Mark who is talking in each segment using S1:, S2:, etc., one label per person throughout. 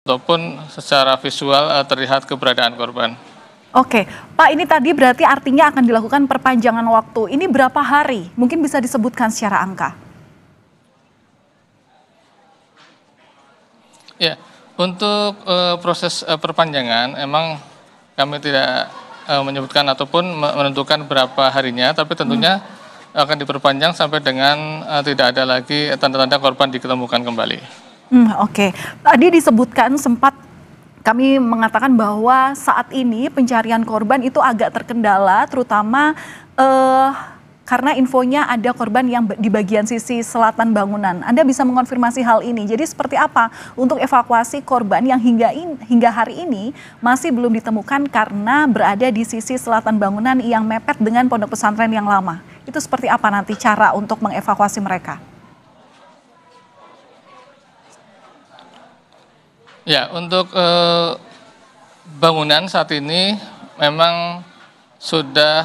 S1: ataupun secara visual terlihat keberadaan korban.
S2: Oke, Pak, ini tadi berarti artinya akan dilakukan perpanjangan waktu. Ini berapa hari? Mungkin bisa disebutkan secara angka.
S1: Ya, untuk proses perpanjangan, emang kami tidak menyebutkan ataupun menentukan berapa harinya, tapi tentunya akan diperpanjang sampai dengan tidak ada lagi tanda-tanda korban diketemukan kembali.
S2: Oke, tadi disebutkan sempat kami mengatakan bahwa saat ini pencarian korban itu agak terkendala, terutama karena infonya ada korban yang di bagian sisi selatan bangunan. Anda bisa mengonfirmasi hal ini. Jadi seperti apa untuk evakuasi korban yang hingga hari ini masih belum ditemukan karena berada di sisi selatan bangunan yang mepet dengan pondok pesantren yang lama. Itu seperti apa nanti cara untuk mengevakuasi mereka?
S1: Ya, untuk bangunan saat ini memang sudah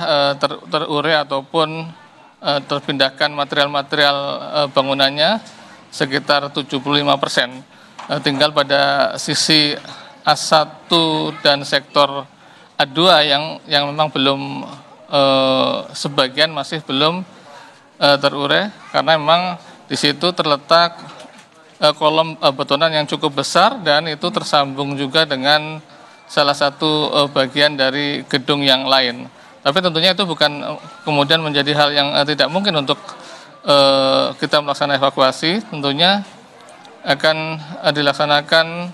S1: terurai ataupun terpindahkan material-material bangunannya sekitar 75%. Tinggal pada sisi A1 dan sektor A2 yang memang belum sebagian masih belum terurai karena memang di situ terletak kolom betonan yang cukup besar dan itu tersambung juga dengan salah satu bagian dari gedung yang lain. Tapi tentunya itu bukan kemudian menjadi hal yang tidak mungkin untuk kita melaksanakan evakuasi. Tentunya akan dilaksanakan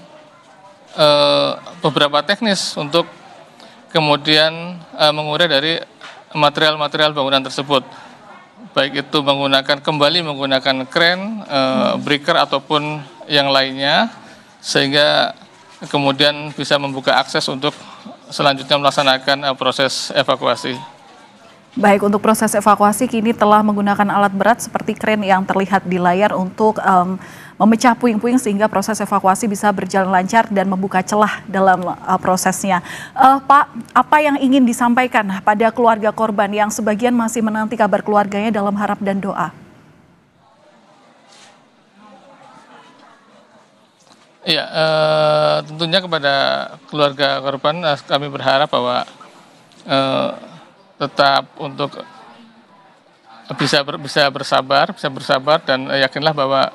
S1: beberapa teknis untuk kemudian mengurai dari material-material bangunan tersebut. Baik itu kembali menggunakan kren, breaker ataupun yang lainnya, sehingga kemudian bisa membuka akses untuk selanjutnya melaksanakan proses evakuasi.
S2: Baik, untuk proses evakuasi kini telah menggunakan alat berat seperti kren yang terlihat di layar untuk memecah puing-puing sehingga proses evakuasi bisa berjalan lancar dan membuka celah dalam prosesnya. Pak, apa yang ingin disampaikan pada keluarga korban yang sebagian masih menanti kabar keluarganya dalam harap dan doa?
S1: Iya, tentunya kepada keluarga korban kami berharap bahwa tetap untuk bisa bersabar dan yakinlah bahwa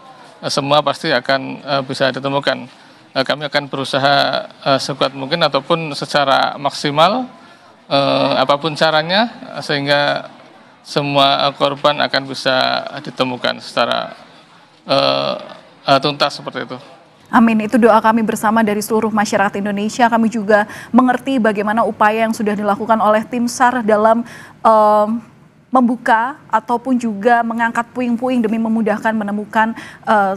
S1: semua pasti akan bisa ditemukan. Kami akan berusaha sekuat mungkin ataupun secara maksimal apapun caranya sehingga semua korban akan bisa ditemukan secara tuntas seperti itu.
S2: Amin, itu doa kami bersama dari seluruh masyarakat Indonesia. Kami juga mengerti bagaimana upaya yang sudah dilakukan oleh tim SAR dalam membuka ataupun juga mengangkat puing-puing demi memudahkan menemukan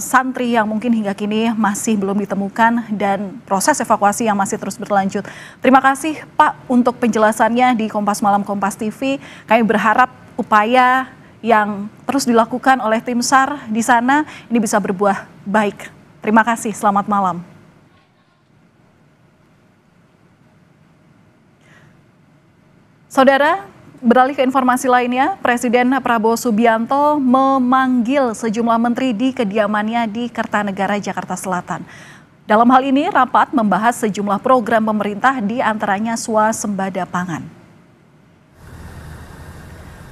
S2: santri yang mungkin hingga kini masih belum ditemukan dan proses evakuasi yang masih terus berlanjut. Terima kasih Pak untuk penjelasannya di Kompas Malam Kompas TV. Kami berharap upaya yang terus dilakukan oleh tim SAR di sana ini bisa berbuah baik. Terima kasih, selamat malam. Saudara, beralih ke informasi lainnya, Presiden Prabowo Subianto memanggil sejumlah menteri di kediamannya di Kertanegara, Jakarta Selatan. Dalam hal ini, rapat membahas sejumlah program pemerintah di antaranya swasembada pangan.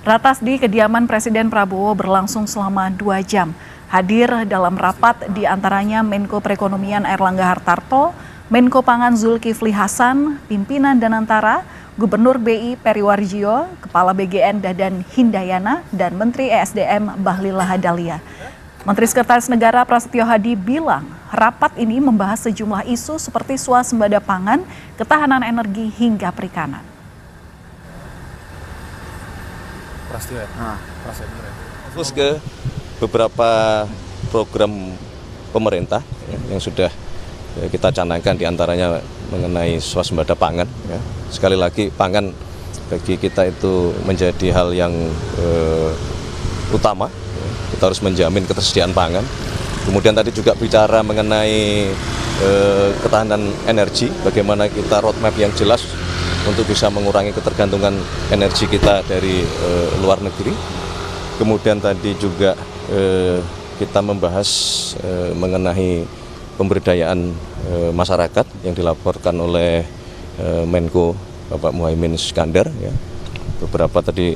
S2: Ratas di kediaman Presiden Prabowo berlangsung selama 2 jam. Hadir dalam rapat di antaranya Menko Perekonomian Airlangga Hartarto, Menko Pangan Zulkifli Hasan, pimpinan Danantara, Gubernur BI Periwarjio, Kepala BGN Dadan Hindayana, dan Menteri ESDM Bahlil Lahadalia. Menteri Sekretaris Negara Prasetyo Hadi bilang, rapat ini membahas sejumlah isu seperti swasembada pangan, ketahanan energi, hingga perikanan.
S3: Fokus ke beberapa program pemerintah yang sudah kita canangkan diantaranya mengenai swasembada pangan. Sekali lagi pangan bagi kita itu menjadi hal yang utama. Kita harus menjamin ketersediaan pangan. Kemudian tadi juga bicara mengenai ketahanan energi, bagaimana kita roadmap yang jelas untuk bisa mengurangi ketergantungan energi kita dari luar negeri. Kemudian tadi juga kita membahas mengenai pemberdayaan masyarakat yang dilaporkan oleh Menko Bapak Muhaimin Iskandar. Ya. Beberapa tadi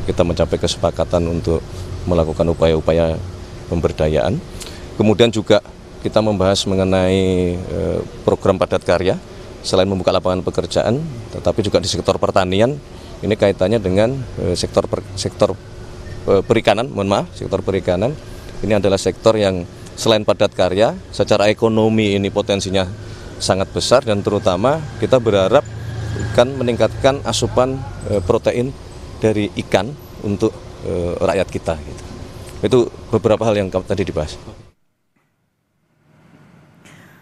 S3: kita mencapai kesepakatan untuk melakukan upaya-upaya pemberdayaan. Kemudian juga kita membahas mengenai program padat karya, selain membuka lapangan pekerjaan, tetapi juga di sektor pertanian. Ini kaitannya dengan sektor perikanan, sektor perikanan. Ini adalah sektor yang selain padat karya, secara ekonomi ini potensinya sangat besar, dan terutama kita berharap kan meningkatkan asupan protein dari ikan untuk rakyat kita. Gitu. Itu beberapa hal yang tadi dibahas.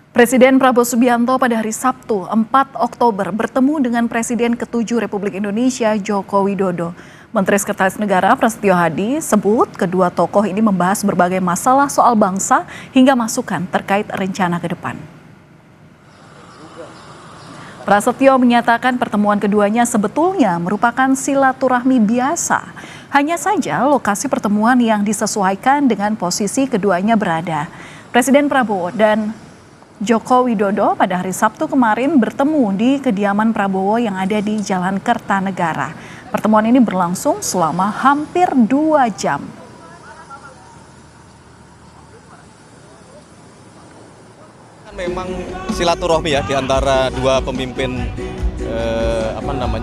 S2: Presiden Prabowo Subianto pada hari Sabtu 4 Oktober bertemu dengan Presiden ke-7 Republik Indonesia Joko Widodo. Menteri Sekretaris Negara Prasetyo Hadi sebut kedua tokoh ini membahas berbagai masalah soal bangsa hingga masukan terkait rencana ke depan. Prasetyo menyatakan pertemuan keduanya sebetulnya merupakan silaturahmi biasa. Hanya saja lokasi pertemuan yang disesuaikan dengan posisi keduanya berada. Presiden Prabowo dan Joko Widodo pada hari Sabtu kemarin bertemu di kediaman Prabowo yang ada di Jalan Kertanegara. Pertemuan ini berlangsung selama hampir 2 jam.
S3: Memang silaturahmi ya di antara dua pemimpin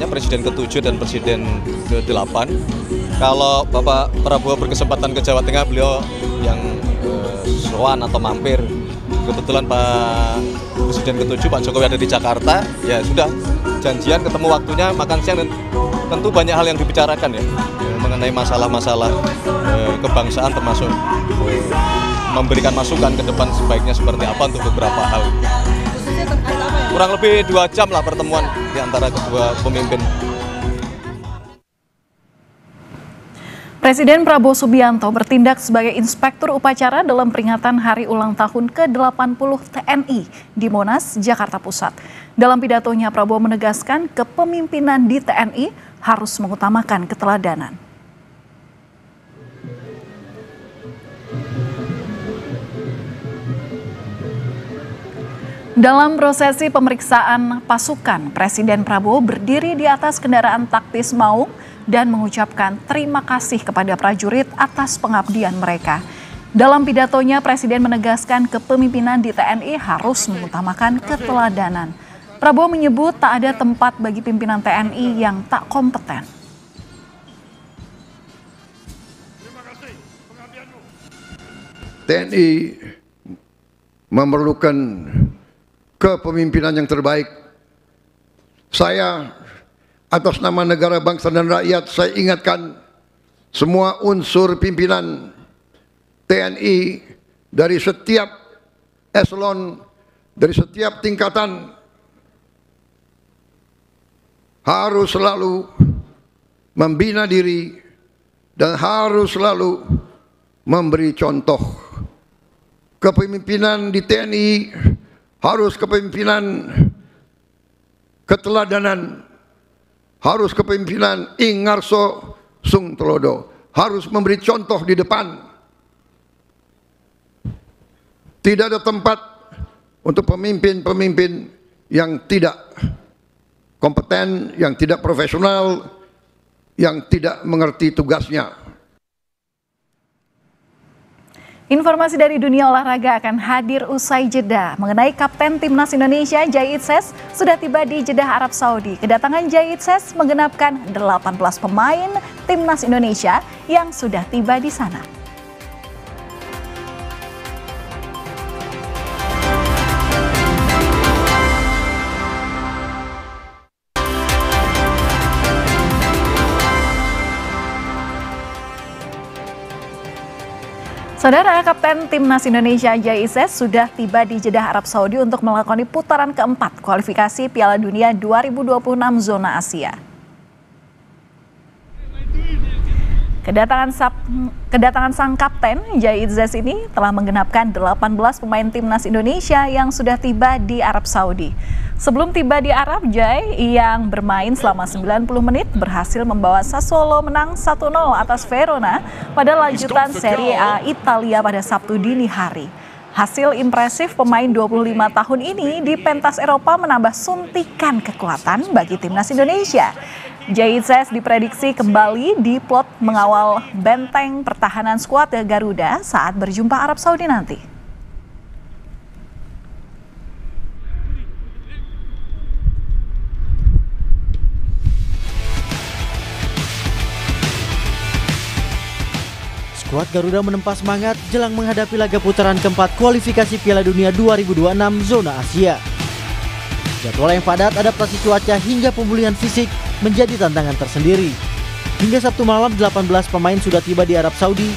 S3: Presiden ke-7 dan Presiden ke-8. Kalau Bapak Prabowo berkesempatan ke Jawa Tengah, beliau yang sowan atau mampir. Kebetulan Pak Presiden ke-7 Pak Jokowi ada di Jakarta, ya sudah janjian ketemu waktunya makan siang, dan tentu banyak hal yang dibicarakan ya mengenai masalah-masalah kebangsaan, termasuk memberikan masukan ke depan sebaiknya seperti apa untuk beberapa hal. Kurang lebih 2 jam lah pertemuan di antara kedua pemimpin.
S2: Presiden Prabowo Subianto bertindak sebagai inspektur upacara dalam peringatan Hari Ulang Tahun ke-80 TNI di Monas, Jakarta Pusat. Dalam pidatonya, Prabowo menegaskan kepemimpinan di TNI harus mengutamakan keteladanan. Dalam prosesi pemeriksaan pasukan, Presiden Prabowo berdiri di atas kendaraan taktis Maung dan mengucapkan terima kasih kepada prajurit atas pengabdian mereka. Dalam pidatonya, Presiden menegaskan kepemimpinan di TNI harus mengutamakan keteladanan. Prabowo menyebut tak ada tempat bagi pimpinan TNI yang tak kompeten.
S4: TNI memerlukan kepemimpinan yang terbaik. Saya atas nama negara, bangsa, dan rakyat, saya ingatkan semua unsur pimpinan TNI dari setiap eselon, dari setiap tingkatan, harus selalu membina diri dan harus selalu memberi contoh. Kepemimpinan di TNI harus kepemimpinan keteladanan, harus kepemimpinan Ingarso Sung Telodo, harus memberi contoh di depan. Tidak ada tempat untuk pemimpin-pemimpin yang tidak kompeten, yang tidak profesional, yang tidak mengerti tugasnya.
S2: Informasi dari dunia olahraga akan hadir usai jeda. Mengenai Kapten Timnas Indonesia Jai Itses sudah tiba di Jeddah, Arab Saudi. Kedatangan Jai Itses menggenapkan 18 pemain Timnas Indonesia yang sudah tiba di sana. Saudara, Kapten Timnas Indonesia Jai Itses sudah tiba di Jeddah, Arab Saudi untuk melakoni putaran keempat kualifikasi Piala Dunia 2026 zona Asia. Kedatangan sang kapten Jai Itses ini telah menggenapkan 18 pemain Timnas Indonesia yang sudah tiba di Arab Saudi. Sebelum tiba di Arab, Jai yang bermain selama 90 menit berhasil membawa Sassuolo menang 1-0 atas Verona pada lanjutan Serie A Italia pada Sabtu dini hari. Hasil impresif pemain 25 tahun ini di pentas Eropa menambah suntikan kekuatan bagi timnas Indonesia. JICS diprediksi kembali di plot mengawal benteng pertahanan skuad Garuda saat berjumpa Arab Saudi nanti.
S5: Skuad Garuda menempa semangat jelang menghadapi laga putaran keempat kualifikasi Piala Dunia 2026 zona Asia. Jadwal yang padat, adaptasi cuaca hingga pemulihan fisik menjadi tantangan tersendiri. Hingga Sabtu malam 18 pemain sudah tiba di Arab Saudi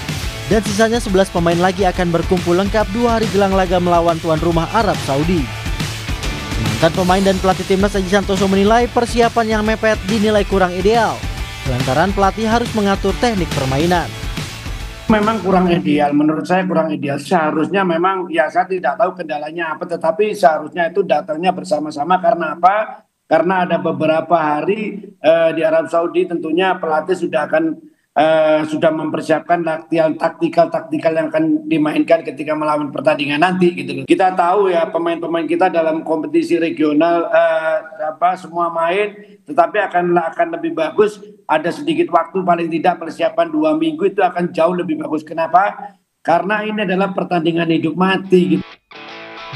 S5: dan sisanya 11 pemain lagi akan berkumpul lengkap 2 hari jelang laga melawan tuan rumah Arab Saudi. Mantan pemain dan pelatih timnas Aji Santoso menilai persiapan yang mepet dinilai kurang ideal lantaran pelatih harus mengatur teknik permainan.
S6: Memang kurang ideal, menurut saya kurang ideal. Seharusnya memang, ya saya tidak tahu kendalanya apa, tetapi seharusnya itu datangnya bersama-sama. Karena apa? Karena ada beberapa hari di Arab Saudi tentunya pelatih sudah mempersiapkan latihan taktikal yang akan dimainkan ketika melawan pertandingan nanti gitu loh. Kita tahu ya pemain-pemain kita dalam kompetisi regional semua main, tetapi akan lebih bagus ada sedikit waktu, paling tidak persiapan 2 minggu itu akan jauh lebih bagus. Kenapa? Karena ini adalah pertandingan hidup mati gitu.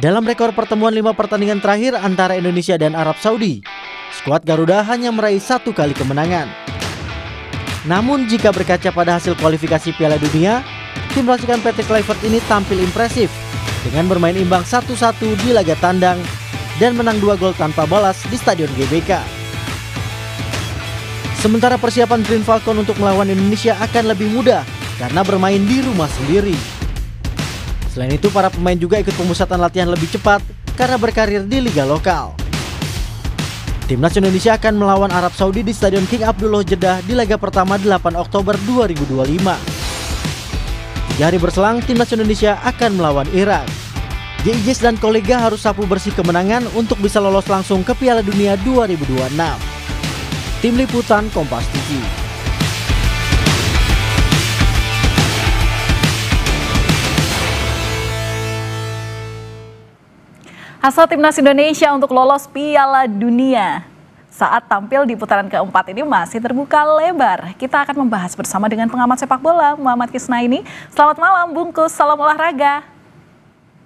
S5: Dalam rekor pertemuan 5 pertandingan terakhir antara Indonesia dan Arab Saudi, skuad Garuda hanya meraih 1 kali kemenangan. Namun jika berkaca pada hasil kualifikasi Piala Dunia, tim racikan Patrick Kluivert ini tampil impresif dengan bermain imbang 1-1 di laga tandang dan menang 2 gol tanpa balas di Stadion GBK. Sementara persiapan Green Falcon untuk melawan Indonesia akan lebih mudah karena bermain di rumah sendiri. Selain itu, para pemain juga ikut pemusatan latihan lebih cepat karena berkarir di liga lokal. Timnas Indonesia akan melawan Arab Saudi di Stadion King Abdullah Jeddah di laga pertama 8 Oktober 2025. 3 hari berselang, Timnas Indonesia akan melawan Irak. JICS dan kolega harus sapu bersih kemenangan untuk bisa lolos langsung ke Piala Dunia 2026. Tim Liputan Kompas TV.
S2: Hasrat timnas Indonesia untuk lolos Piala Dunia saat tampil di putaran keempat ini masih terbuka lebar. Kita akan membahas bersama dengan pengamat sepak bola Muhammad Kisnaini. Selamat malam Bungkus, salam olahraga.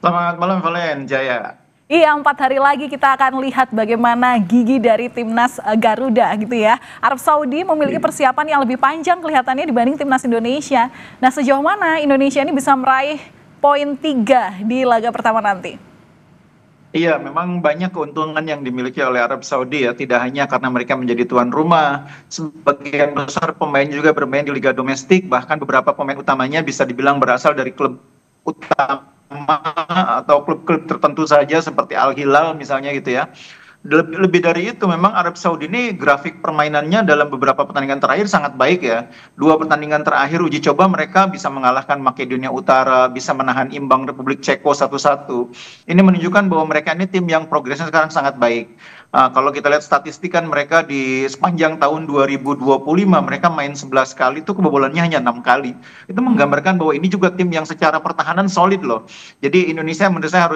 S7: Selamat malam Valen Jaya.
S2: Iya, 4 hari lagi kita akan lihat bagaimana gigi dari timnas Garuda gitu ya. Arab Saudi memiliki persiapan yang lebih panjang kelihatannya dibanding timnas Indonesia. Nah, sejauh mana Indonesia ini bisa meraih poin 3 di laga pertama nanti?
S7: Iya, memang banyak keuntungan yang dimiliki oleh Arab Saudi ya, tidak hanya karena mereka menjadi tuan rumah, sebagian besar pemain juga bermain di liga domestik, bahkan beberapa pemain utamanya bisa dibilang berasal dari klub utama atau klub-klub tertentu saja seperti Al Hilal misalnya gitu ya. Lebih dari itu, memang Arab Saudi ini grafik permainannya dalam beberapa pertandingan terakhir sangat baik ya. 2 pertandingan terakhir uji coba mereka bisa mengalahkan Makedonia Utara, bisa menahan imbang Republik Ceko 1-1. Ini menunjukkan bahwa mereka ini tim yang progresnya sekarang sangat baik. Kalau kita lihat statistik kan mereka di sepanjang tahun 2025 mereka main 11 kali, itu kebobolannya hanya 6 kali. Itu menggambarkan bahwa ini juga tim yang secara pertahanan solid loh. Jadi Indonesia menurut saya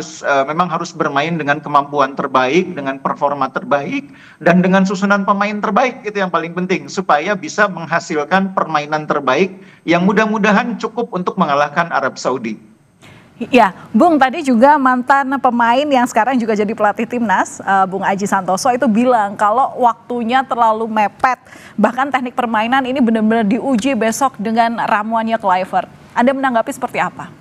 S7: memang harus bermain dengan kemampuan terbaik, dengan performa terbaik, dan dengan susunan pemain terbaik. Itu yang paling penting supaya bisa menghasilkan permainan terbaik yang mudah-mudahan cukup untuk mengalahkan Arab Saudi.
S2: Ya, Bung, tadi juga mantan pemain yang sekarang juga jadi pelatih timnas, Bung Aji Santoso itu bilang kalau waktunya terlalu mepet. Bahkan teknik permainan ini benar-benar diuji besok dengan ramuannya Kluivert. Anda menanggapi seperti apa?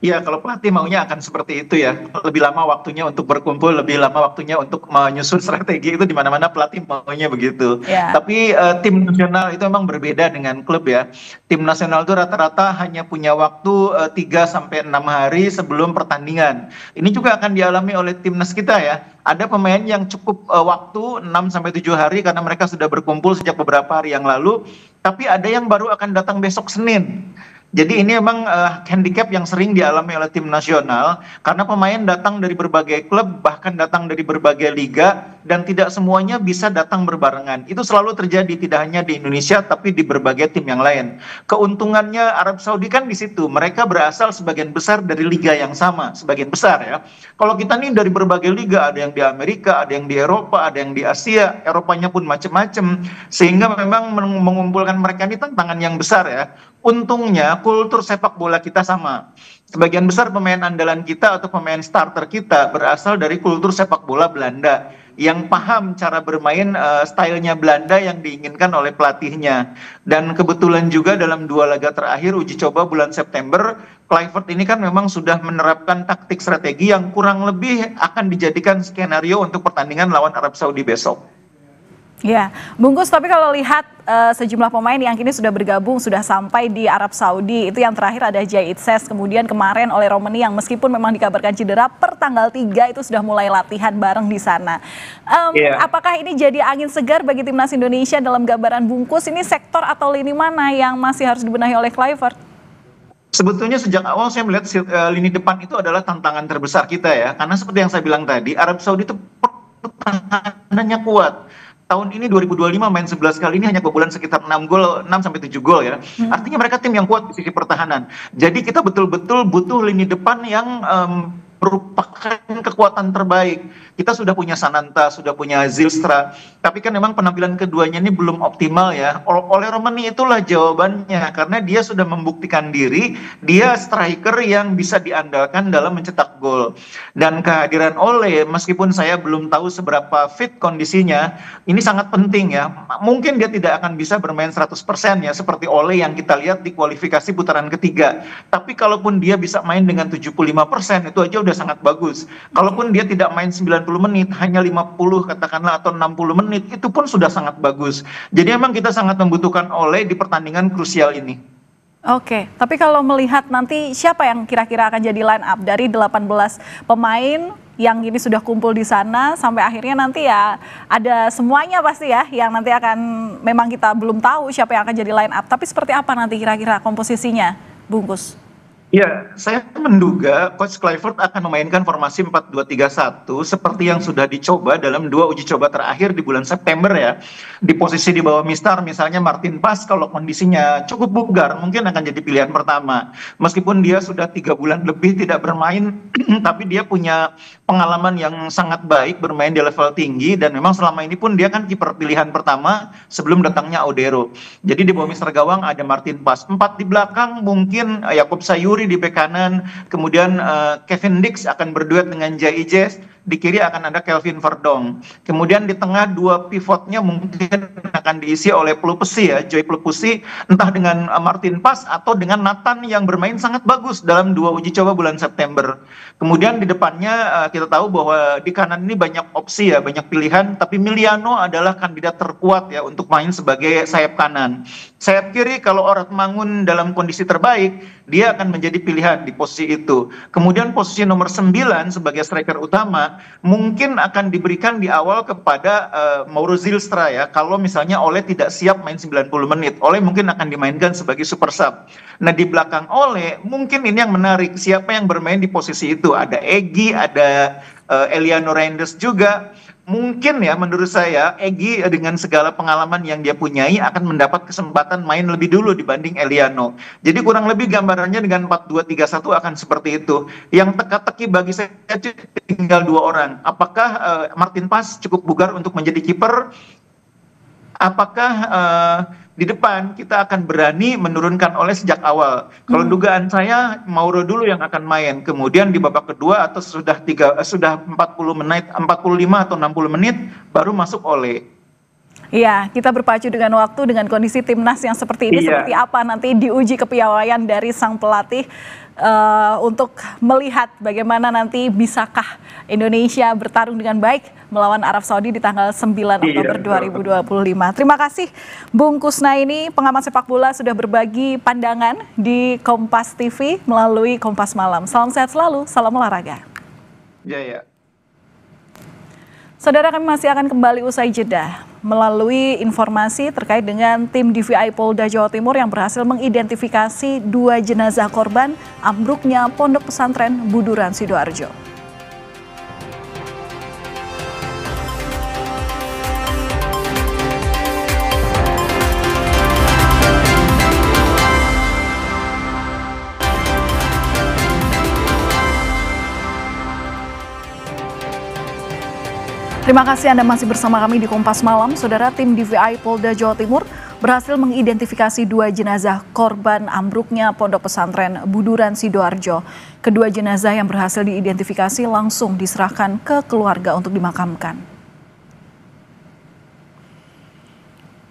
S7: Iya, kalau pelatih maunya akan seperti itu ya. Lebih lama waktunya untuk berkumpul, lebih lama waktunya untuk menyusun strategi, itu di mana-mana pelatih maunya begitu. Yeah. Tapi tim nasional itu memang berbeda dengan klub ya. Tim nasional itu rata-rata hanya punya waktu 3-6 hari sebelum pertandingan. Ini juga akan dialami oleh timnas kita ya. Ada pemain yang cukup waktu 6-7 hari karena mereka sudah berkumpul sejak beberapa hari yang lalu. Tapi ada yang baru akan datang besok Senin. Jadi ini memang handicap yang sering dialami oleh tim nasional karena pemain datang dari berbagai klub, bahkan datang dari berbagai liga, dan tidak semuanya bisa datang berbarengan. Itu selalu terjadi tidak hanya di Indonesia tapi di berbagai tim yang lain. Keuntungannya Arab Saudi kan di situ, mereka berasal sebagian besar dari liga yang sama, sebagian besar ya. Kalau kita nih dari berbagai liga, ada yang di Amerika, ada yang di Eropa, ada yang di Asia, Eropanya pun macam-macam, sehingga memang mengumpulkan mereka ini tantangan yang besar ya. Untungnya kultur sepak bola kita sama. Sebagian besar pemain andalan kita atau pemain starter kita berasal dari kultur sepak bola Belanda yang paham cara bermain stylenya Belanda yang diinginkan oleh pelatihnya. Dan kebetulan juga dalam 2 laga terakhir uji coba bulan September, Kluivert ini kan memang sudah menerapkan taktik strategi yang kurang lebih akan dijadikan skenario untuk pertandingan lawan Arab Saudi besok.
S2: Ya, Bungkus, tapi kalau lihat sejumlah pemain yang kini sudah bergabung, sudah sampai di Arab Saudi, itu yang terakhir ada Jay Itses, kemudian kemarin oleh Romani yang meskipun memang dikabarkan cedera, per tanggal 3 itu sudah mulai latihan bareng di sana. Apakah ini jadi angin segar bagi timnas Indonesia dalam gambaran Bungkus, ini sektor atau lini mana yang masih harus dibenahi oleh Kluivert?
S7: Sebetulnya sejak awal saya melihat lini depan itu adalah tantangan terbesar kita ya, karena seperti yang saya bilang tadi, Arab Saudi itu pertahanannya kuat. Tahun ini 2025 main 11 kali ini hanya kebobolan sekitar 6-7 gol ya. Artinya mereka tim yang kuat di sisi pertahanan. Jadi kita betul-betul butuh lini depan yang merupakan kekuatan terbaik. Kita sudah punya Sananta, sudah punya Zylstra, tapi kan memang penampilan keduanya ini belum optimal ya. Oleh Romani itulah jawabannya, karena dia sudah membuktikan diri, dia striker yang bisa diandalkan dalam mencetak gol. Dan kehadiran Ole, meskipun saya belum tahu seberapa fit kondisinya, ini sangat penting ya. Mungkin dia tidak akan bisa bermain 100% ya, seperti Ole yang kita lihat di kualifikasi putaran ketiga. Tapi kalaupun dia bisa main dengan 75%, itu aja udah sangat bagus. Kalaupun dia tidak main 90 menit, hanya 50 katakanlah atau 60 menit, itu pun sudah sangat bagus. Jadi memang kita sangat membutuhkan Ole di pertandingan krusial ini.
S2: Oke, tapi kalau melihat nanti siapa yang kira-kira akan jadi line up dari 18 pemain yang ini sudah kumpul di sana sampai akhirnya nanti ya ada semuanya pasti ya yang nanti akan, memang kita belum tahu siapa yang akan jadi line up, tapi seperti apa nanti kira-kira komposisinya, Bungkus?
S7: Ya, saya menduga Coach Kluivert akan memainkan formasi 4-2-3-1 seperti yang sudah dicoba dalam 2 uji coba terakhir di bulan September ya. Di posisi di bawah Mistar misalnya Martin Pas kalau kondisinya cukup bugar mungkin akan jadi pilihan pertama. Meskipun dia sudah 3 bulan lebih tidak bermain, tapi dia punya pengalaman yang sangat baik bermain di level tinggi, dan memang selama ini pun dia kan kiper pilihan pertama sebelum datangnya Odero. Jadi di bawah Mister Gawang ada Martin Pas. 4 di belakang mungkin Yakob Sayuri di bek kanan, kemudian Kevin Dix akan berduet dengan Jay Itses, di kiri akan ada Kelvin Verdong. Kemudian di tengah 2 pivotnya mungkin akan diisi oleh Pelupesi ya, Joy Pelupesi, entah dengan Martin Pas atau dengan Nathan yang bermain sangat bagus dalam 2 uji coba bulan September. Kemudian di depannya kita tahu bahwa di kanan ini banyak opsi ya, banyak pilihan, tapi Miliano adalah kandidat terkuat ya untuk main sebagai sayap kanan. Sayap kiri kalau Oratmangun dalam kondisi terbaik, dia akan menjadi pilihan di posisi itu. Kemudian posisi nomor 9 sebagai striker utama mungkin akan diberikan di awal kepada Mauro Zylstra ya, kalau misalnya Ole tidak siap main 90 menit. Ole mungkin akan dimainkan sebagai super sub. Nah di belakang Ole mungkin ini yang menarik, siapa yang bermain di posisi itu. Ada Egy, ada Eliano Reinders juga. Mungkin ya menurut saya Egy dengan segala pengalaman yang dia punyai akan mendapat kesempatan main lebih dulu dibanding Eliano. Jadi kurang lebih gambarannya dengan 4-2-3-1 akan seperti itu. Yang teka-teki bagi saya tinggal 2 orang. Apakah Martin Pas cukup bugar untuk menjadi kiper? Apakah di depan kita akan berani menurunkan Ole sejak awal? Kalau dugaan saya Mauro dulu yang akan main, kemudian di babak kedua atau sudah 40 menit, 45 atau 60 menit baru masuk Ole.
S2: Iya, kita berpacu dengan waktu, dengan kondisi timnas yang seperti ini, seperti apa nanti diuji kepiawaian dari sang pelatih untuk melihat bagaimana nanti bisakah Indonesia bertarung dengan baik melawan Arab Saudi di tanggal 9 Oktober 2025. Terima kasih Bung Kusnaini, pengamat sepak bola, sudah berbagi pandangan di Kompas TV melalui Kompas Malam. Salam sehat selalu, salam olahraga.
S7: Ya.
S2: Saudara, kami masih akan kembali usai jeda melalui informasi terkait dengan tim DVI Polda Jawa Timur yang berhasil mengidentifikasi 2 jenazah korban ambruknya Pondok Pesantren Buduran Sidoarjo. Terima kasih Anda masih bersama kami di Kompas Malam. Saudara, tim DVI Polda Jawa Timur berhasil mengidentifikasi 2 jenazah korban ambruknya Pondok Pesantren Buduran Sidoarjo. Kedua jenazah yang berhasil diidentifikasi langsung diserahkan ke keluarga untuk dimakamkan.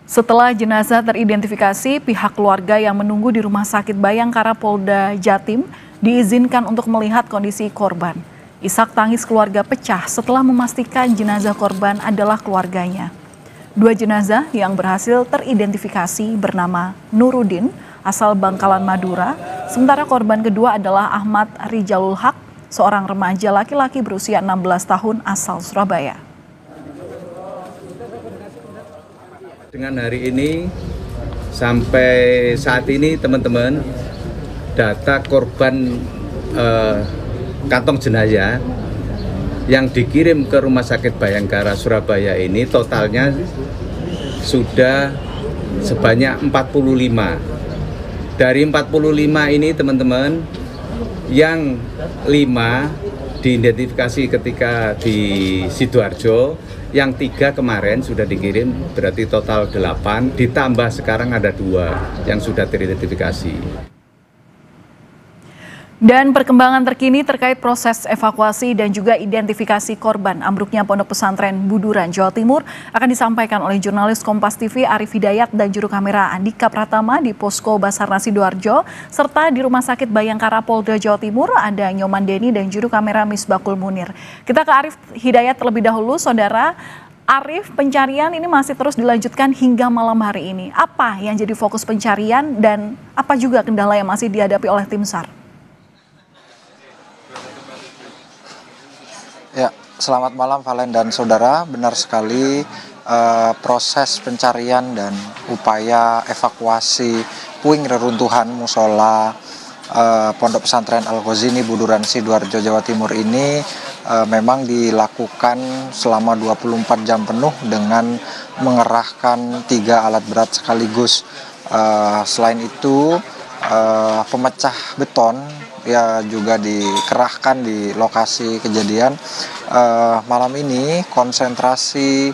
S2: Setelah jenazah teridentifikasi, pihak keluarga yang menunggu di Rumah Sakit Bayangkara Polda Jatim diizinkan untuk melihat kondisi korban. Isak tangis keluarga pecah setelah memastikan jenazah korban adalah keluarganya. 2 jenazah yang berhasil teridentifikasi bernama Nurudin, asal Bangkalan Madura, sementara korban kedua adalah Ahmad Rijalul Haq, seorang remaja laki-laki berusia 16 tahun asal Surabaya.
S8: Dengan hari ini, sampai saat ini teman-teman, data korban kantong jenazah yang dikirim ke Rumah Sakit Bayangkara Surabaya ini totalnya sudah sebanyak 45. Dari 45 ini teman-teman, yang 5 diidentifikasi ketika di Sidoarjo, yang 3 kemarin sudah dikirim, berarti total 8, ditambah sekarang ada 2 yang sudah teridentifikasi.
S2: Dan perkembangan terkini terkait proses evakuasi dan juga identifikasi korban ambruknya Pondok Pesantren Buduran, Jawa Timur akan disampaikan oleh jurnalis Kompas TV Arif Hidayat dan juru kamera Andika Pratama di Posko Basarnas Sidoarjo, serta di Rumah Sakit Bayangkara Polda Jawa Timur ada Nyoman Deni dan juru kamera Misbakul Munir. Kita ke Arif Hidayat terlebih dahulu, saudara. Arif, pencarian ini masih terus dilanjutkan hingga malam hari ini. Apa yang jadi fokus pencarian dan apa juga kendala yang masih dihadapi oleh tim SAR?
S9: Ya, selamat malam Valen dan saudara. Benar sekali, proses pencarian dan upaya evakuasi puing reruntuhan musola Pondok Pesantren Al-Ghazini Buduran Sidoarjo, Jawa Timur ini memang dilakukan selama 24 jam penuh dengan mengerahkan 3 alat berat sekaligus. Selain itu, pemecah beton ya juga dikerahkan di lokasi kejadian. Malam ini konsentrasi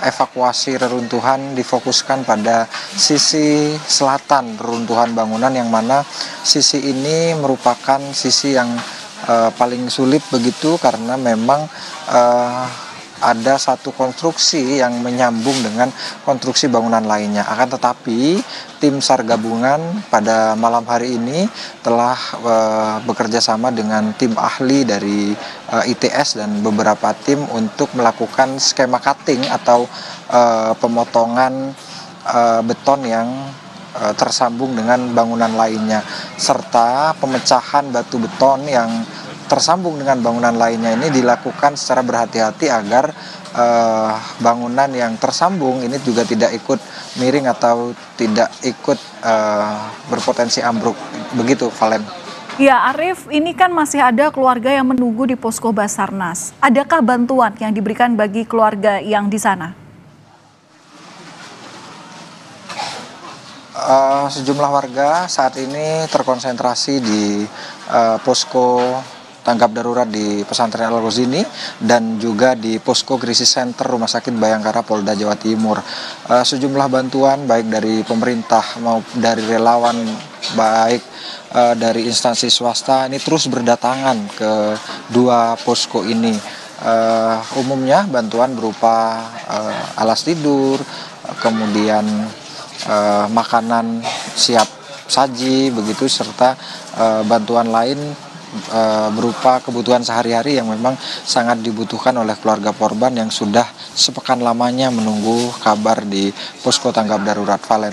S9: evakuasi reruntuhan difokuskan pada sisi selatan reruntuhan bangunan, yang mana sisi ini merupakan sisi yang paling sulit begitu karena memang ada satu konstruksi yang menyambung dengan konstruksi bangunan lainnya. Akan tetapi tim SAR gabungan pada malam hari ini telah bekerja sama dengan tim ahli dari ITS dan beberapa tim untuk melakukan skema cutting atau pemotongan beton yang tersambung dengan bangunan lainnya, serta pemecahan batu beton yang tersambung dengan bangunan lainnya ini dilakukan secara berhati-hati agar bangunan yang tersambung ini juga tidak ikut miring atau tidak ikut berpotensi ambruk. Begitu, Valen.
S2: Ya, Arif, ini kan masih ada keluarga yang menunggu di Posko Basarnas. Adakah bantuan yang diberikan bagi keluarga yang di sana?
S9: Sejumlah warga saat ini terkonsentrasi di Posko Tanggap Darurat di Pesantren Al-Ghazini dan juga di Posko Krisis Center Rumah Sakit Bayangkara Polda Jawa Timur. Sejumlah bantuan baik dari pemerintah maupun dari relawan, baik dari instansi swasta ini terus berdatangan ke 2 posko ini. Umumnya bantuan berupa alas tidur, kemudian makanan siap saji begitu, serta bantuan lain berupa kebutuhan sehari-hari yang memang sangat dibutuhkan oleh keluarga korban yang sudah sepekan lamanya menunggu kabar di Posko Tanggap Darurat. Valen.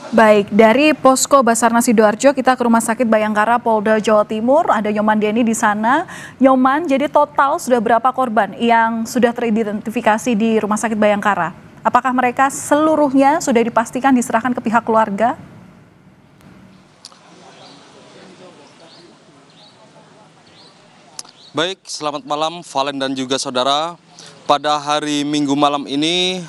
S2: Baik, dari Posko Basarnas Sidoarjo kita ke Rumah Sakit Bayangkara Polda Jawa Timur, ada Nyoman Deni di sana. Nyoman, jadi total sudah berapa korban yang sudah teridentifikasi di Rumah Sakit Bayangkara? Apakah mereka seluruhnya sudah dipastikan diserahkan ke pihak keluarga?
S10: Baik, selamat malam Valen dan juga saudara. Pada hari Minggu malam ini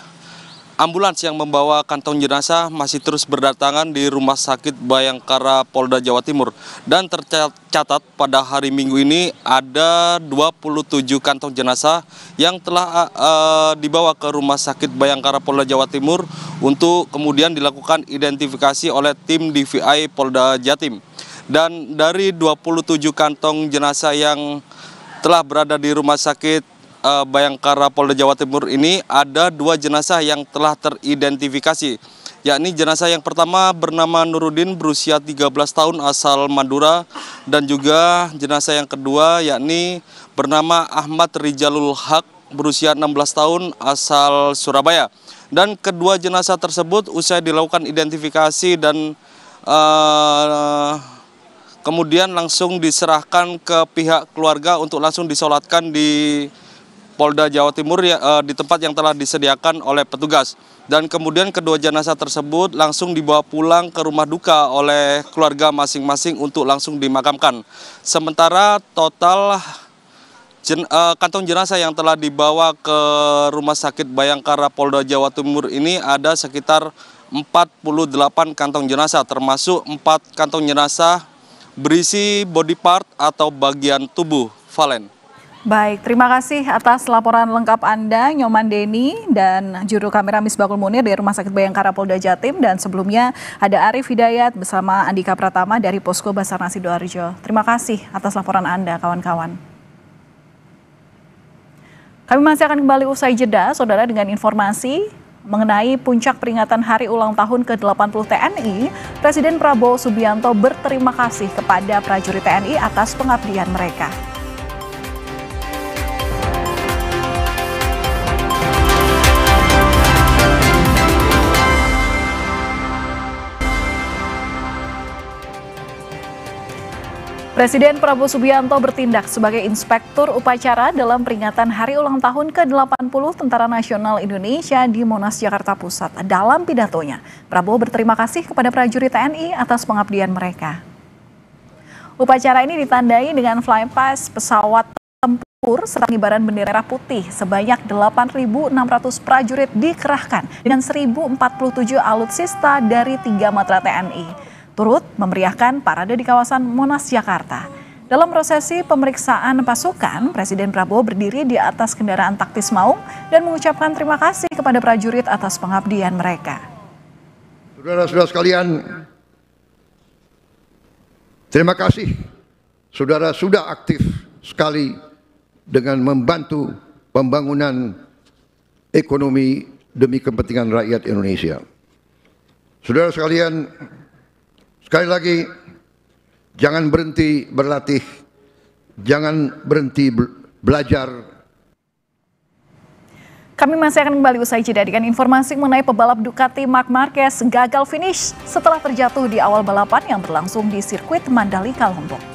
S10: ambulans yang membawa kantong jenazah masih terus berdatangan di Rumah Sakit Bayangkara Polda Jawa Timur. Dan tercatat pada hari Minggu ini ada 27 kantong jenazah yang telah dibawa ke Rumah Sakit Bayangkara Polda Jawa Timur untuk kemudian dilakukan identifikasi oleh tim DVI Polda Jatim. Dan dari 27 kantong jenazah yang telah berada di Rumah Sakit Bayangkara Polda Jawa Timur ini ada 2 jenazah yang telah teridentifikasi, yakni jenazah yang pertama bernama Nurudin berusia 13 tahun asal Madura, dan juga jenazah yang kedua yakni bernama Ahmad Rijalul Haq berusia 16 tahun asal Surabaya. Dan kedua jenazah tersebut usai dilakukan identifikasi dan kemudian langsung diserahkan ke pihak keluarga untuk langsung disolatkan di Polda Jawa Timur di tempat yang telah disediakan oleh petugas. Dan kemudian kedua jenazah tersebut langsung dibawa pulang ke rumah duka oleh keluarga masing-masing untuk langsung dimakamkan. Sementara total kantong jenazah yang telah dibawa ke Rumah Sakit Bayangkara Polda Jawa Timur ini ada sekitar 48 kantong jenazah, termasuk 4 kantong jenazah berisi body part atau bagian tubuh. Valen.
S2: Baik, terima kasih atas laporan lengkap Anda, Nyoman Deni, dan juru kamera Misbakul Munir dari Rumah Sakit Bayangkara Polda Jatim. Dan sebelumnya ada Arif Hidayat bersama Andika Pratama dari Posko Basarnas Sidoarjo. Terima kasih atas laporan Anda, kawan-kawan. Kami masih akan kembali usai jeda, saudara, dengan informasi mengenai puncak peringatan Hari Ulang Tahun ke-80 TNI. Presiden Prabowo Subianto berterima kasih kepada prajurit TNI atas pengabdian mereka. Presiden Prabowo Subianto bertindak sebagai inspektur upacara dalam peringatan Hari Ulang Tahun ke-80 Tentara Nasional Indonesia di Monas, Jakarta Pusat. Dalam pidatonya, Prabowo berterima kasih kepada prajurit TNI atas pengabdian mereka. Upacara ini ditandai dengan flypast pesawat tempur serta pengibaran bendera putih. Sebanyak 8.600 prajurit dikerahkan dengan 1.047 alutsista dari 3 matra TNI. Turut memeriahkan parade di kawasan Monas, Jakarta. Dalam prosesi pemeriksaan pasukan, Presiden Prabowo berdiri di atas kendaraan taktis Maung dan mengucapkan terima kasih kepada prajurit atas pengabdian mereka.
S4: Saudara-saudara sekalian, terima kasih. Saudara sudah aktif sekali dengan membantu pembangunan ekonomi demi kepentingan rakyat Indonesia. Saudara sekalian, sekali lagi, jangan berhenti berlatih, jangan berhenti belajar.
S2: Kami masih akan kembali usai jeda dengan informasi mengenai pebalap Ducati Marc Marquez gagal finish setelah terjatuh di awal balapan yang berlangsung di sirkuit Mandalika, Lombok.